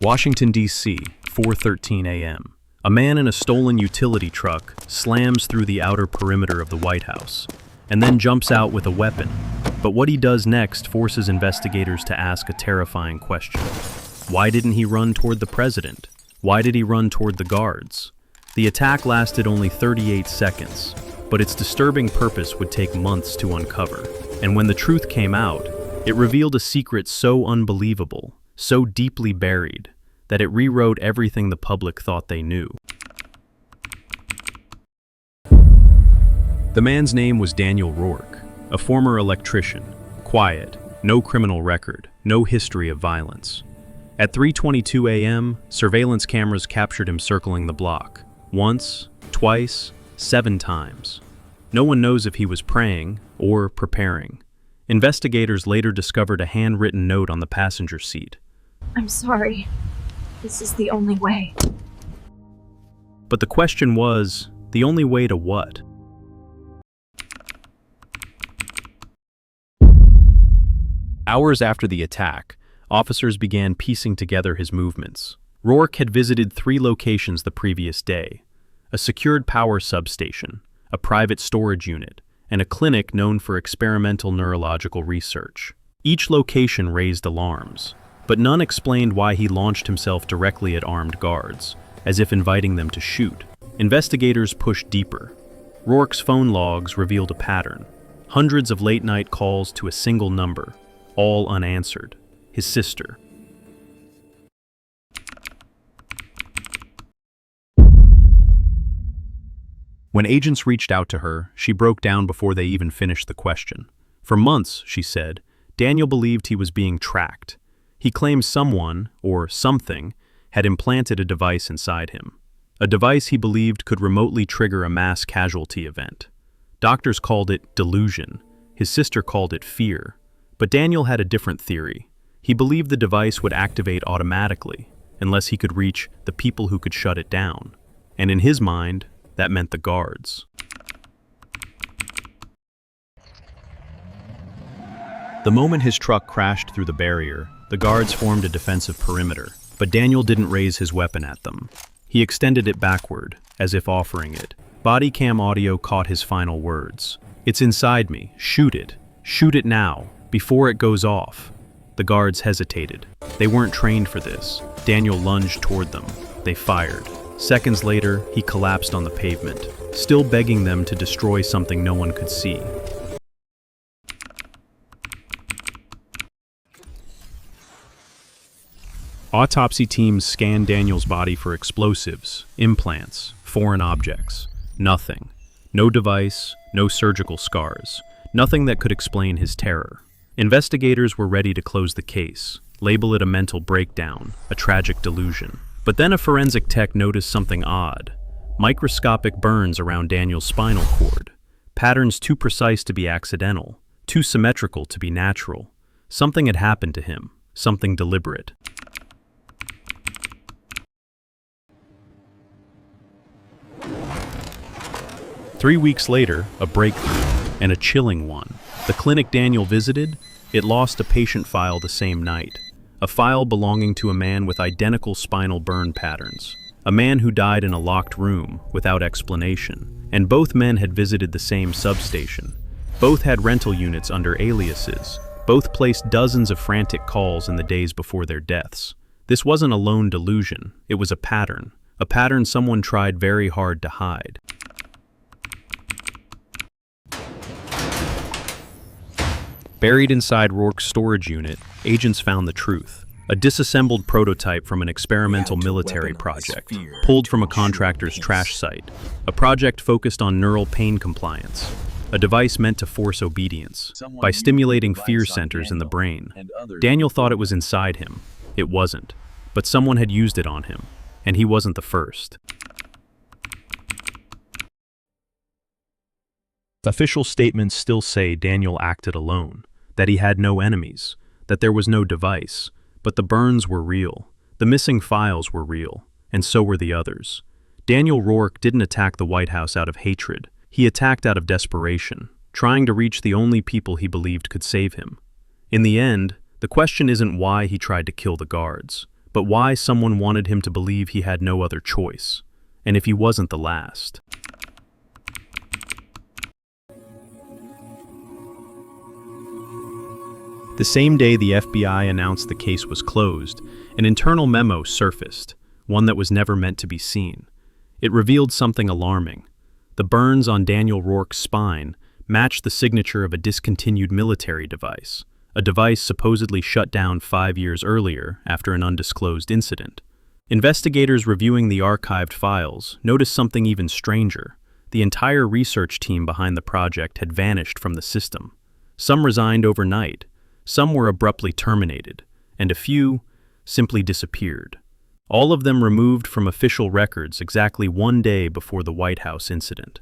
Washington, D.C., 4:13 a.m. A man in a stolen utility truck slams through the outer perimeter of the White House and then jumps out with a weapon. But what he does next forces investigators to ask a terrifying question. Why didn't he run toward the president? Why did he run toward the guards? The attack lasted only 38 seconds, but its disturbing purpose would take months to uncover. And when the truth came out, it revealed a secret so unbelievable, so deeply buried, that it rewrote everything the public thought they knew. The man's name was Daniel Rourke, a former electrician, quiet, no criminal record, no history of violence. At 3:22 a.m., surveillance cameras captured him circling the block. Once, twice, 7 times. No one knows if he was praying or preparing. Investigators later discovered a handwritten note on the passenger seat. I'm sorry. This is the only way. But the question was, the only way to what? Hours after the attack, officers began piecing together his movements. Rourke had visited 3 locations the previous day: a secured power substation, a private storage unit, and a clinic known for experimental neurological research. Each location raised alarms, but none explained why he launched himself directly at armed guards, as if inviting them to shoot. Investigators pushed deeper. Rourke's phone logs revealed a pattern: hundreds of late-night calls to a single number, all unanswered: his sister. When agents reached out to her, she broke down before they even finished the question. For months, she said, Daniel believed he was being tracked. He claimed someone, or something, had implanted a device inside him. A device he believed could remotely trigger a mass casualty event. Doctors called it delusion. His sister called it fear. But Daniel had a different theory. He believed the device would activate automatically, unless he could reach the people who could shut it down. And in his mind, that meant the guards. The moment his truck crashed through the barrier, the guards formed a defensive perimeter, but Daniel didn't raise his weapon at them. He extended it backward, as if offering it. Body cam audio caught his final words. "It's inside me. Shoot it. Shoot it now, before it goes off." The guards hesitated. They weren't trained for this. Daniel lunged toward them. They fired. Seconds later, he collapsed on the pavement, still begging them to destroy something no one could see. Autopsy teams scanned Daniel's body for explosives, implants, foreign objects. Nothing. No device, no surgical scars. Nothing that could explain his terror. Investigators were ready to close the case, label it a mental breakdown, a tragic delusion. But then a forensic tech noticed something odd. Microscopic burns around Daniel's spinal cord. Patterns too precise to be accidental, too symmetrical to be natural. Something had happened to him, something deliberate. Three weeks later, a breakthrough, and a chilling one. The clinic Daniel visited, it lost a patient file the same night. A file belonging to a man with identical spinal burn patterns. A man who died in a locked room, without explanation. And both men had visited the same substation. Both had rental units under aliases. Both placed dozens of frantic calls in the days before their deaths. This wasn't a lone delusion, it was a pattern. A pattern someone tried very hard to hide. Buried inside Rourke's storage unit, agents found the truth. A disassembled prototype from an experimental military project, pulled from a contractor's trash site. A project focused on neural pain compliance. A device meant to force obedience, by stimulating fear centers in the brain. Daniel thought it was inside him. It wasn't. But someone had used it on him, and he wasn't the first. Official statements still say Daniel acted alone, that he had no enemies, that there was no device, but the burns were real, the missing files were real, and so were the others. Daniel Rourke didn't attack the White House out of hatred. He attacked out of desperation, trying to reach the only people he believed could save him. In the end, the question isn't why he tried to kill the guards, but why someone wanted him to believe he had no other choice, and if he wasn't the last. The same day the FBI announced the case was closed, an internal memo surfaced, one that was never meant to be seen. It revealed something alarming. The burns on Daniel Rourke's spine matched the signature of a discontinued military device, a device supposedly shut down 5 years earlier after an undisclosed incident. Investigators reviewing the archived files noticed something even stranger. The entire research team behind the project had vanished from the system. Some resigned overnight, some were abruptly terminated, and a few simply disappeared. All of them removed from official records exactly 1 day before the White House incident.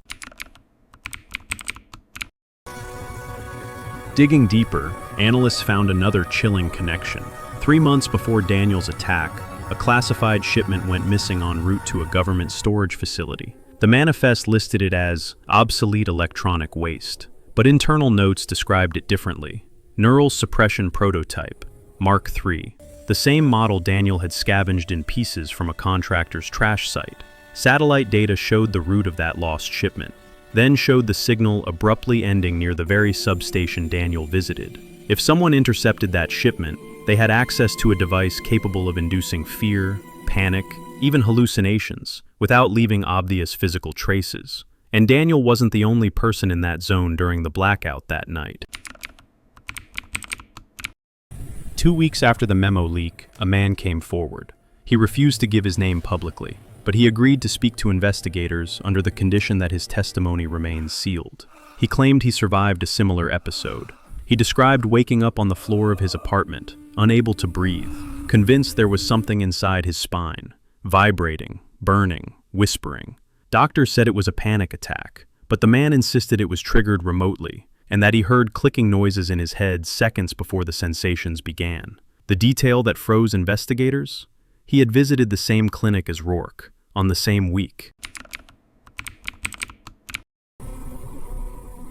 Digging deeper, analysts found another chilling connection. 3 months before Daniel's attack, a classified shipment went missing en route to a government storage facility. The manifest listed it as obsolete electronic waste, but internal notes described it differently. Neural suppression prototype, Mark III, the same model Daniel had scavenged in pieces from a contractor's trash site. Satellite data showed the route of that lost shipment, then showed the signal abruptly ending near the very substation Daniel visited. If someone intercepted that shipment, they had access to a device capable of inducing fear, panic, even hallucinations, without leaving obvious physical traces. And Daniel wasn't the only person in that zone during the blackout that night. 2 weeks after the memo leak, a man came forward. He refused to give his name publicly, but he agreed to speak to investigators under the condition that his testimony remains sealed. He claimed he survived a similar episode. He described waking up on the floor of his apartment, unable to breathe, convinced there was something inside his spine, vibrating, burning, whispering. Doctors said it was a panic attack, but the man insisted it was triggered remotely, and that he heard clicking noises in his head seconds before the sensations began. The detail that froze investigators? He had visited the same clinic as Rourke, on the same week.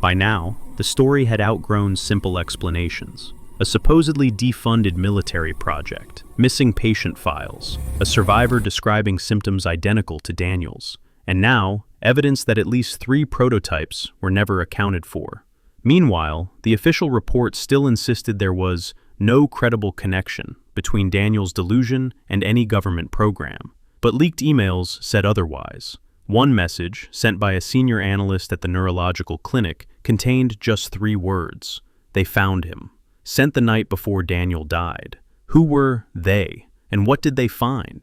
By now, the story had outgrown simple explanations. A supposedly defunded military project, missing patient files, a survivor describing symptoms identical to Daniel's, and now, evidence that at least 3 prototypes were never accounted for. Meanwhile, the official report still insisted there was no credible connection between Daniel's delusion and any government program. But leaked emails said otherwise. One message, sent by a senior analyst at the neurological clinic, contained just 3 words. They found him. Sent the night before Daniel died. Who were they, and what did they find?